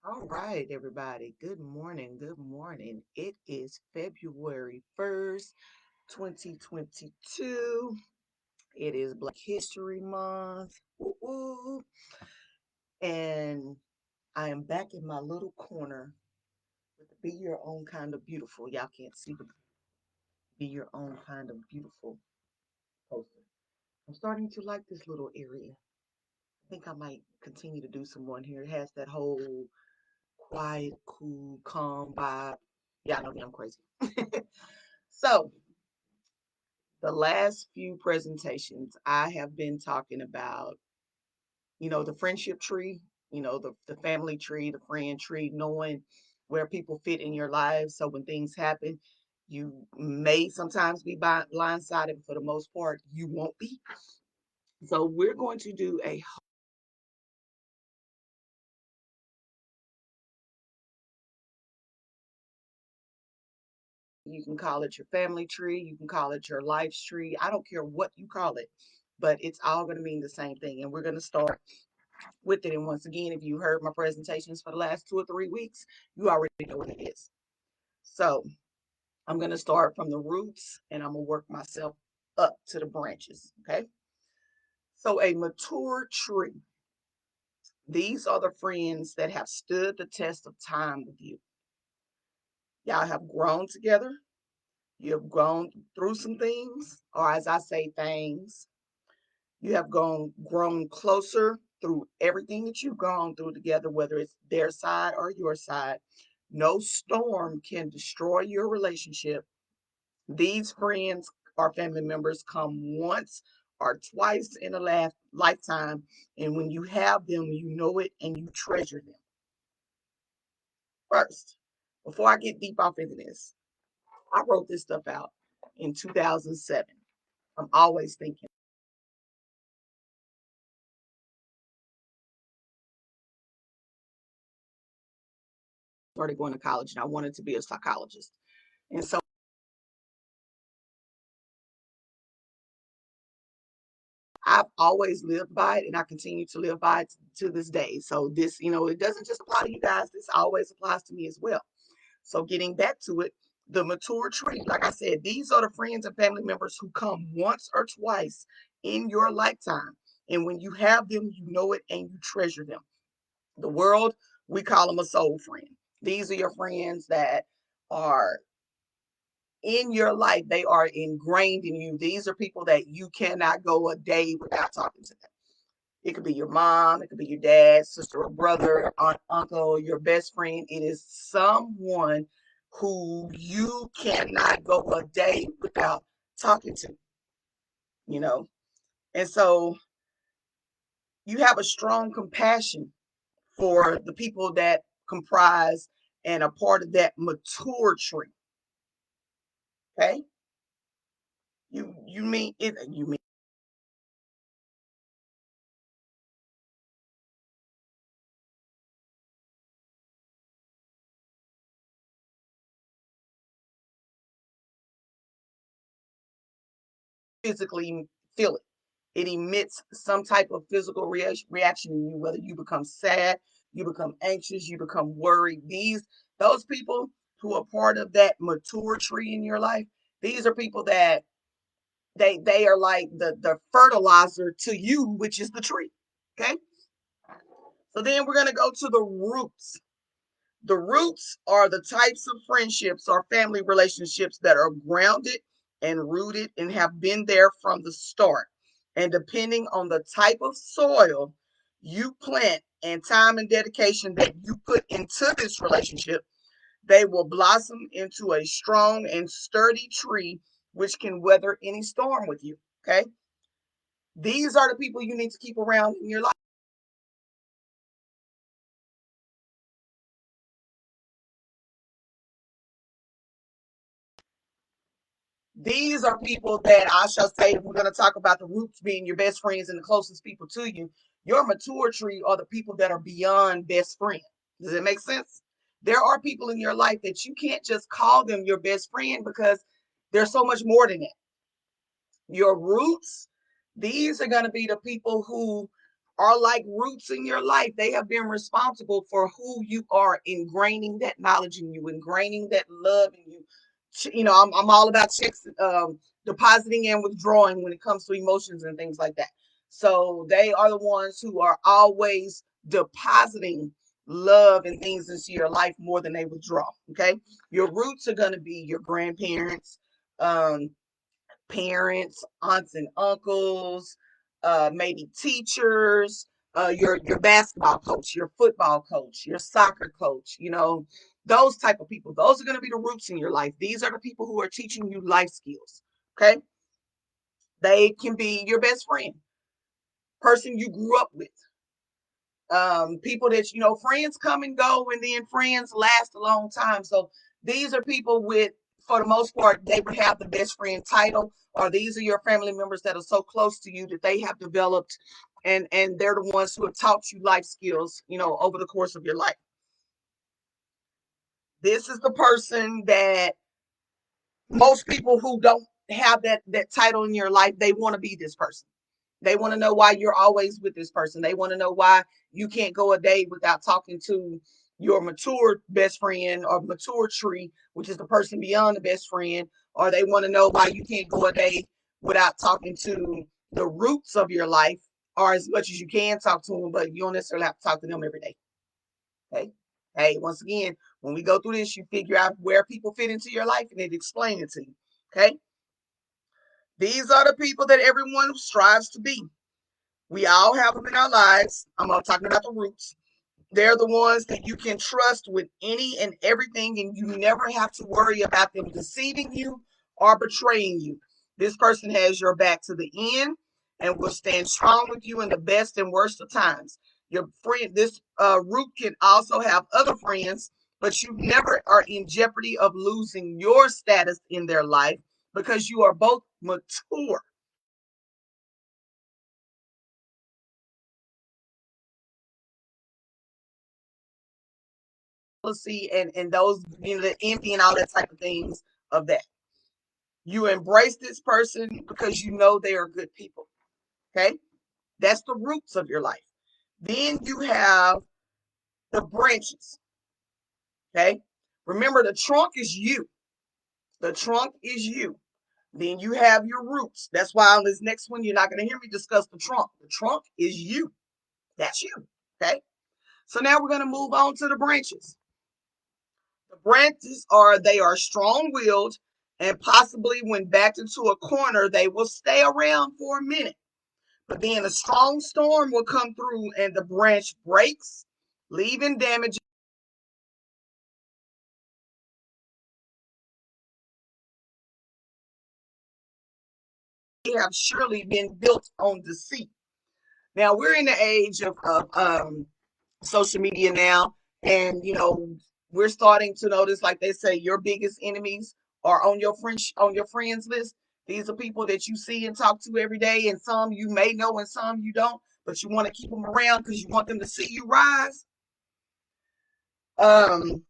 All right, everybody. Good morning. Good morning. It is February 1st, 2022. It is Black History Month. Woo woo. And I am back in my little corner with the Be Your Own Kind of Beautiful. Y'all can't see the Be Your Own Kind of Beautiful poster. I'm starting to like this little area. I think I might continue to do some one here. It has that whole quiet, cool, calm vibe. Yeah, I know me, I'm crazy. So, the last few presentations, I have been talking about, the friendship tree, the family tree, the friend tree, knowing where people fit in your lives. So, when things happen, you may sometimes be blindsided, but for the most part, you won't be. So, we're going to do you can call it your family tree, you can call it your life's tree. I don't care what you call it, but it's all going to mean the same thing. And we're going to start with it. And once again, if you heard my presentations for the last 2 or 3 weeks, you already know what it is. So I'm going to start from the roots and I'm going to work myself up to the branches. Okay. So a mature tree, these are the friends that have stood the test of time with you. Y'all have grown together. You have grown through some things, or as I say, things. You have grown closer through everything that you've gone through together, whether it's their side or your side. No storm can destroy your relationship. These friends or family members come once or twice in a lifetime. And when you have them, you know it and you treasure them. First, before I get deep off into this, I wrote this stuff out in 2007. I'm always thinking. Started going to college and I wanted to be a psychologist. And so I've always lived by it and I continue to live by it to this day. So this, it doesn't just apply to you guys. This always applies to me as well. So getting back to it, the mature tree, like I said, these are the friends and family members who come once or twice in your lifetime. And when you have them, you know it and you treasure them. The world, we call them a soul friend. These are your friends that are in your life. They are ingrained in you. These are people that you cannot go a day without talking to them. It could be your mom, it could be your dad, sister or brother, aunt, uncle, your best friend. It is someone who you cannot go a day without talking to, you know. And so you have a strong compassion for the people that comprise and are part of that mature tree. Okay. You mean it you mean physically feel it. It emits some type of physical reaction in you, whether you become sad, you become anxious, you become worried. Those people who are part of that mature tree in your life, these are people that they are like the fertilizer to you, which is the tree. Okay. So then we're gonna go to the roots. The roots are the types of friendships or family relationships that are grounded and rooted and have been there from the start. And depending on the type of soil you plant and time and dedication that you put into this relationship, they will blossom into a strong and sturdy tree which can weather any storm with you. Okay. These are the people you need to keep around in your life. These are people that I shall say, if we're going to talk about the roots being your best friends and the closest people to you, your mature tree are the people that are beyond best friend. Does it make sense? There are people in your life that you can't just call them your best friend because there's so much more than that. Your roots, these are going to be the people who are like roots in your life. They have been responsible for who you are, ingraining that knowledge in you, ingraining that love in you. I'm all about checks, depositing and withdrawing when it comes to emotions and things like that. So they are the ones who are always depositing love and things into your life more than they withdraw. Okay. Your roots are going to be your grandparents, um, parents, aunts and uncles, maybe teachers, your basketball coach, your football coach, your soccer coach, those type of people. Those are going to be the roots in your life. These are the people who are teaching you life skills. Okay. They can be your best friend, person you grew up with, people that, friends come and go, and then friends last a long time. So these are people with, for the most part, they would have the best friend title, or these are your family members that are so close to you that they have developed, and they're the ones who have taught you life skills, over the course of your life. This is the person that most people who don't have that title in your life, they want to be this person. They want to know why you're always with this person. They want to know why you can't go a day without talking to your mature best friend, or mature tree, which is the person beyond the best friend. Or they want to know why you can't go a day without talking to the roots of your life, or as much as you can talk to them, but you don't necessarily have to talk to them every day. Okay. Hey, once again, when we go through this, you figure out where people fit into your life and it explain it to you. Okay. These are the people that everyone strives to be. We all have them in our lives. I'm talking about the roots. They're the ones that you can trust with any and everything, and you never have to worry about them deceiving you or betraying you. This person has your back to the end and will stand strong with you in the best and worst of times. Your friend, this root can also have other friends, but you never are in jeopardy of losing your status in their life because you are both mature. And those, the envy and all that type of things of that. You embrace this person because you know they are good people. Okay. That's the roots of your life. Then you have the branches. Okay. Remember, the trunk is you. The trunk is you. Then you have your roots. That's why on this next one, you're not going to hear me discuss the trunk. The trunk is you. That's you. Okay. So now we're going to move on to the branches. The branches are strong-willed, and possibly when backed into a corner, they will stay around for a minute. But then a strong storm will come through and the branch breaks, leaving damage. They have surely been built on deceit. Now we're in the age of social media now, and we're starting to notice, like they say, your biggest enemies are on your friends list. These are people that you see and talk to every day, and some you may know and some you don't, but you want to keep them around because you want them to see you rise. um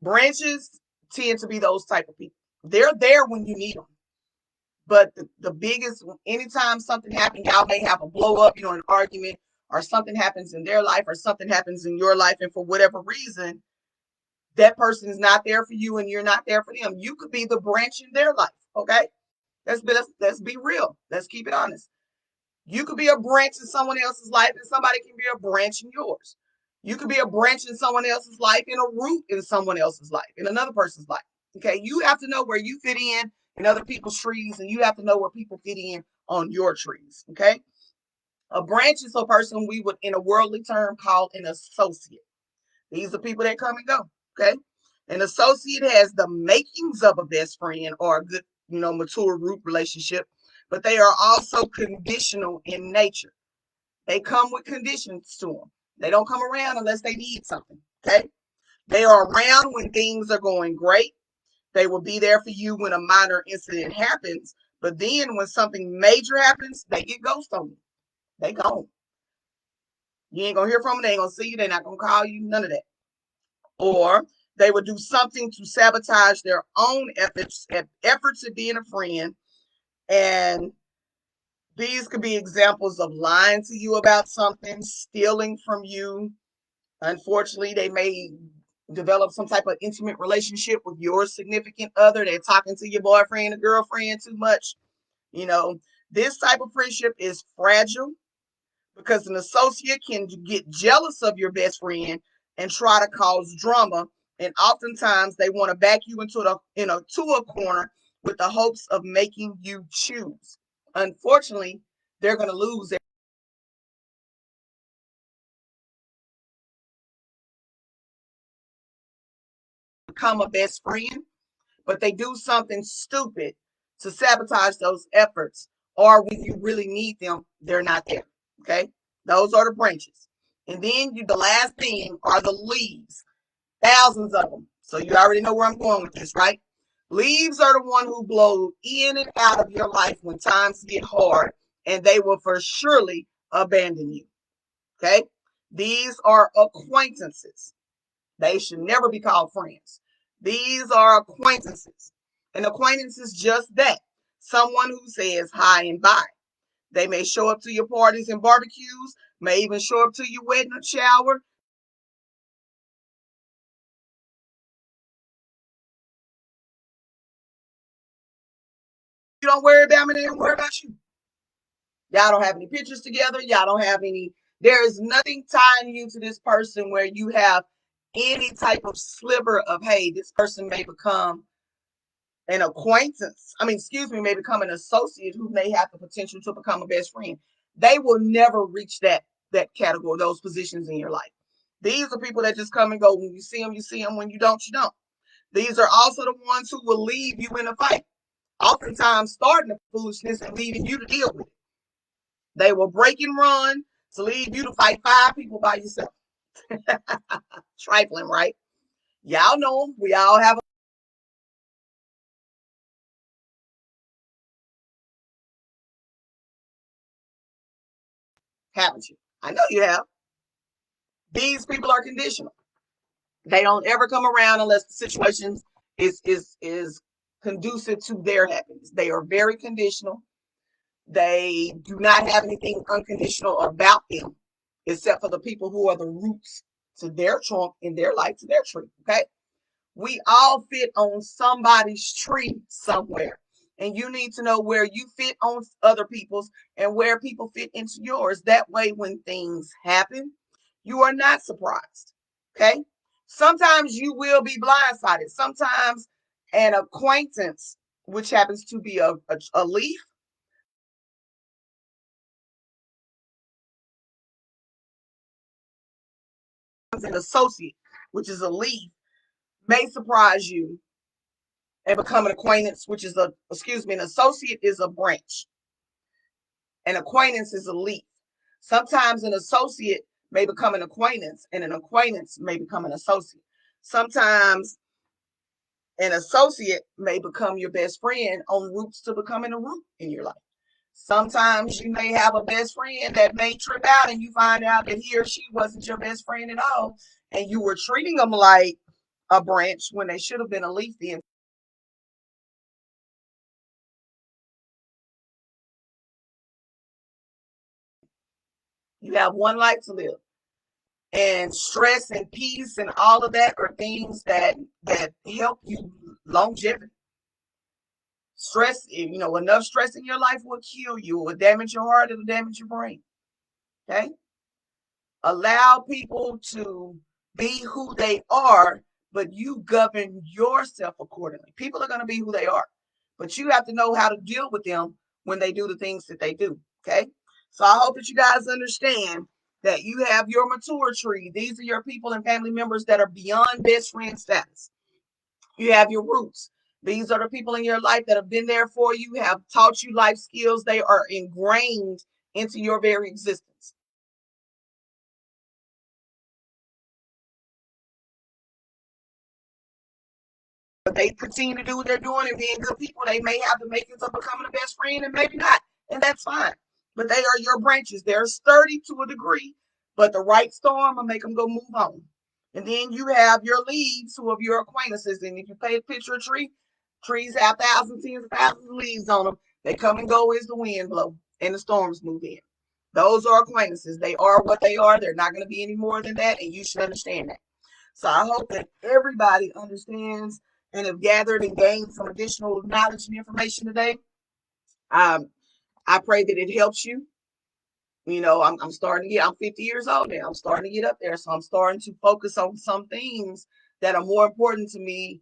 Branches tend to be those type of people. They're there when you need them, but the biggest, anytime something happens, y'all may have a blow up, an argument, or something happens in their life or something happens in your life, and for whatever reason that person is not there for you and you're not there for them. You could be the branch in their life. Okay. Let's be real. Let's keep it honest. You could be a branch in someone else's life, and somebody can be a branch in yours. You could be a branch in someone else's life and a root in someone else's life, in another person's life. Okay. You have to know where you fit in other people's trees, and you have to know where people fit in on your trees. Okay. A branch is a person we would, in a worldly term, call an associate. These are people that come and go. Okay. An associate has the makings of a best friend or a good, mature root relationship, but they are also conditional in nature. They come with conditions to them. They don't come around unless they need something. Okay. They are around when things are going great. They will be there for you when a minor incident happens. But then when something major happens, they get ghost on you. They gone. You ain't gonna hear from them. They ain't gonna see you. They're not gonna call you. None of that. Or they would do something to sabotage their own efforts at being a friend, and These could be examples of lying to you about something, stealing from you. Unfortunately, they may develop some type of intimate relationship with your significant other. They're talking to your boyfriend or girlfriend too much. You know, this type of friendship is fragile because an associate can get jealous of your best friend and try to cause drama. And oftentimes they want to back you into to a corner with the hopes of making you choose. Unfortunately, they're going to lose. They become a best friend, but they do something stupid to sabotage those efforts. Or when you really need them, they're not there. Okay, those are the branches. And then the last thing are the leaves. Thousands of them. So you already know where I'm going with this, right? Leaves are the one who blow in and out of your life when times get hard, and they will for surely abandon you. Okay? These are acquaintances. They should never be called friends. These are acquaintances. An acquaintance is just that. Someone who says hi and bye. They may show up to your parties and barbecues, may even show up to your wedding or shower. You don't worry about me, they don't worry about you. Y'all don't have any pictures together. Y'all don't have any. There is nothing tying you to this person where you have any type of sliver of, hey, this person may become an acquaintance. I mean, excuse me, may become an associate who may have the potential to become a best friend. They will never reach that category, those positions in your life. These are people that just come and go. When you see them, you see them. When you don't, you don't. These are also the ones who will leave you in a fight. Oftentimes starting the foolishness and leaving you to deal with it. They will break and run to leave you to fight 5 people by yourself. Trifling, right? Y'all know them. We all have, haven't you? I know you have. These people are conditional. They don't ever come around unless the situation is conducive to their happiness. They are very conditional. They do not have anything unconditional about them, except for the people who are the roots to their trunk in their life, to their tree. Okay. We all fit on somebody's tree somewhere. And you need to know where you fit on other people's and where people fit into yours. That way, when things happen, you are not surprised. Okay. Sometimes you will be blindsided. Sometimes an acquaintance, which happens to be a leaf, an associate, which is a leaf, may surprise you and become an acquaintance, which is an associate is a branch. An acquaintance is a leaf. Sometimes an associate may become an acquaintance, and an acquaintance may become an associate. Sometimes an associate may become your best friend on routes to becoming a root in your life. Sometimes you may have a best friend that may trip out and you find out that he or she wasn't your best friend at all, and you were treating them like a branch when they should have been a leaf. Then you have one life to live. And stress and peace and all of that are things that help you longevity. Stress, enough stress in your life will kill you. It will damage your heart. It'll damage your brain. Okay. Allow people to be who they are, but you govern yourself accordingly. People are going to be who they are, but you have to know how to deal with them when they do the things that they do. Okay. So I hope that you guys understand that you have your mature tree. These are your people and family members that are beyond best friend status. You have your roots. These are the people in your life that have been there for you, have taught you life skills. They are ingrained into your very existence. But they continue to do what they're doing and being good people. They may have the makings of becoming a best friend and maybe not. And that's fine. But they are your branches. They're sturdy to a degree, but the right storm will make them go move on. And then you have your leaves who are your acquaintances. And if you pay a picture of a tree, trees have thousands, tens of thousands of leaves on them. They come and go as the wind blows. and the storms move in. Those are acquaintances. They are what they are. They're not going to be any more than that, and you should understand that. So I hope that everybody understands and have gathered and gained some additional knowledge and information today. Um, I pray that it helps you. You know, I'm starting to get, I'm 50 years old now. I'm starting to get up there. So I'm starting to focus on some things that are more important to me,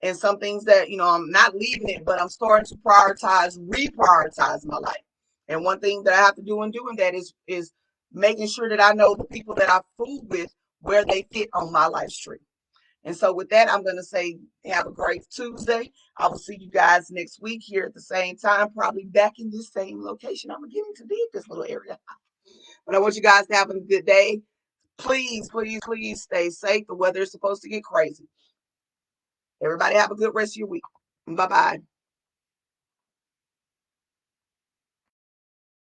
and some things that, you know, I'm not leaving it, but I'm starting to reprioritize my life. And one thing that I have to do in doing that is making sure that I know the people that I fool with, where they fit on my life tree. And so with that, I'm going to say have a great Tuesday. I will see you guys next week here at the same time, probably back in this same location. I'm beginning to dig this little area. But I want you guys to have a good day. Please, please, please stay safe. The weather is supposed to get crazy. Everybody have a good rest of your week. Bye-bye.